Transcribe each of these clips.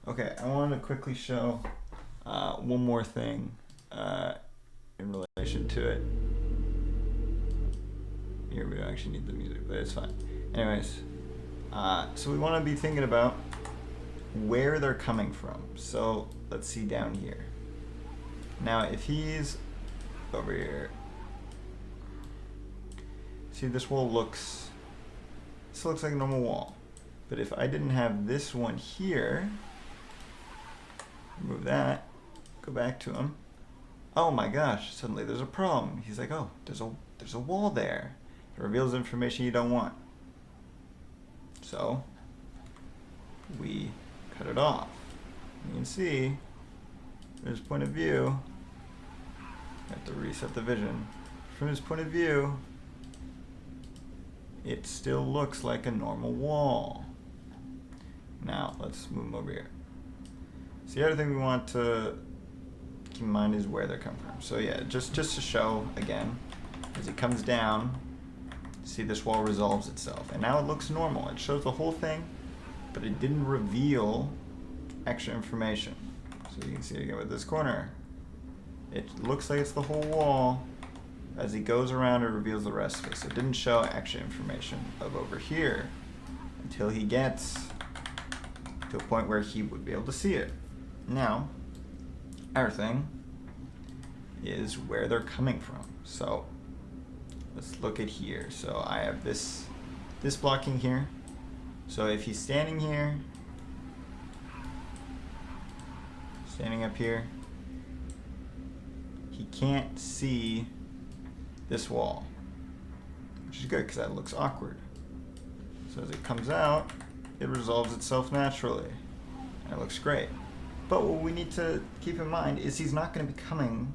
Okay, I want to quickly show one more thing in relation to it. Here we don't actually need the music, but it's fine. Anyways, so we want to be thinking about where they're coming from. So let's see down here. Now, if he's over here, see this wall looks, this looks like a normal wall. But if I didn't have this one here, remove that, go back to him. Oh my gosh, suddenly there's a problem. He's like, oh, there's a wall there. It reveals information you don't want. So we cut it off. You can see there's point of view. I have to reset the vision. From his point of view, it still looks like a normal wall. Now let's move him over here. So the other thing we want to keep in mind is where they're coming from. So yeah, just to show again, as it comes down, see this wall resolves itself. And now it looks normal. It shows the whole thing, but it didn't reveal extra information. So you can see again with this corner, it looks like it's the whole wall. As he goes around, it reveals the rest of it. So it didn't show extra information of over here until he gets to a point where he would be able to see it. Now, our thing is where they're coming from. So let's look at here. So I have this blocking here. So if he's standing here, standing up here, he can't see this wall, which is good because that looks awkward. So as it comes out, it resolves itself naturally, and it looks great. But what we need to keep in mind is he's not going to be coming.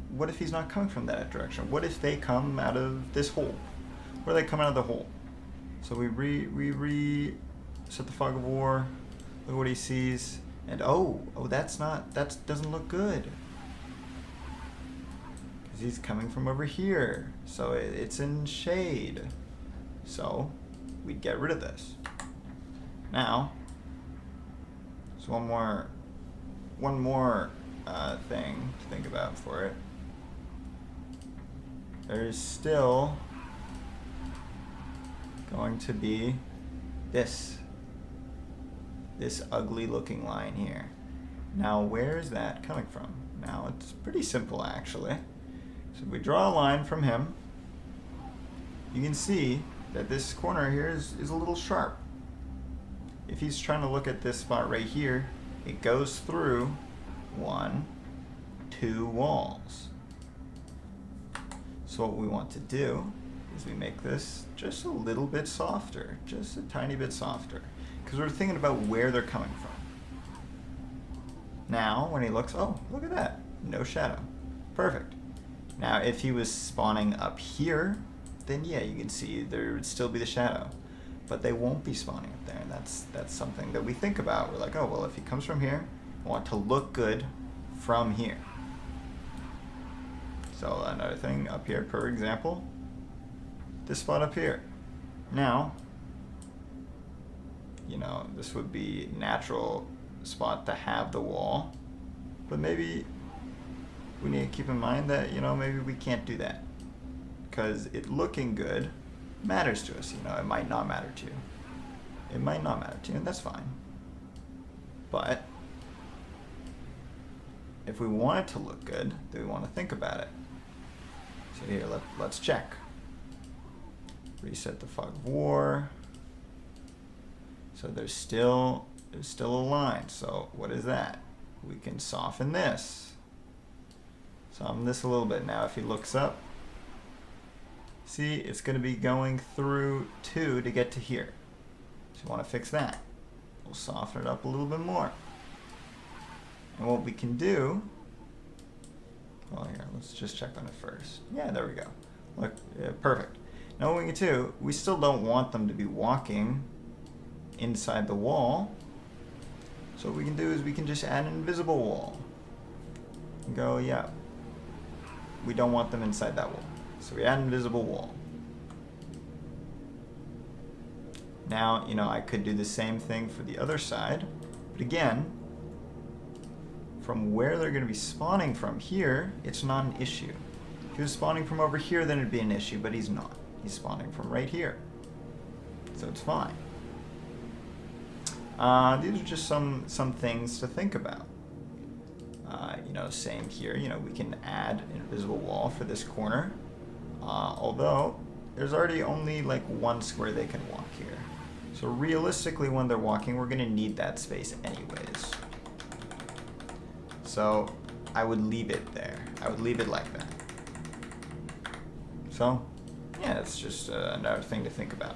What if he's not coming from that direction? What if they come out of this hole? Where do they come out of the hole? So we reset the fog of war. Look at what he sees, and oh, that doesn't look good. He's coming from over here, so it's in shade. So we'd get rid of this. Now, there's one more thing to think about for it. There's still going to be this ugly looking line here. Now, where is that coming from? Now, it's pretty simple actually. So if we draw a line from him, you can see that this corner here is a little sharp. If he's trying to look at this spot right here, it goes through 1, 2 walls. So what we want to do is we make this just a little bit softer, just a tiny bit softer, because we're thinking about where they're coming from. Now, when he looks, oh, look at that, no shadow. Perfect. Now, if he was spawning up here, then yeah, you can see there would still be the shadow. But they won't be spawning up there, and that's something that we think about. We're like, oh, well, if he comes from here, I want to look good from here. So another thing up here, per example, this spot up here. Now, you know, this would be natural spot to have the wall, but maybe we need to keep in mind that, you know, maybe we can't do that because it looking good matters to us. You know, it might not matter to you. It might not matter to you, and that's fine. But if we want it to look good, then we want to think about it. So here, let's check. Reset the fog of war. So there's still a line. So what is that? We can soften this. Soften this a little bit. Now if he looks up, see, it's going to be going through 2 to get to here. So we want to fix that. We'll soften it up a little bit more. And what we can do, well, here, let's just check on it first. Yeah, there we go. Look, yeah, perfect. Now what we can do, we still don't want them to be walking inside the wall. So what we can do is we can just add an invisible wall. And go, yeah, we don't want them inside that wall. So we add an invisible wall. Now, you know, I could do the same thing for the other side, but again, from where they're going to be spawning from here, it's not an issue. If he was spawning from over here, then it'd be an issue, but he's not. He's spawning from right here. So it's fine. These are just some things to think about. You know, same here. You know, we can add an invisible wall for this corner. Although, there's already only like one square they can walk here. So realistically, when they're walking, we're going to need that space anyways. So I would leave it there. I would leave it like that. So, yeah, it's just another thing to think about.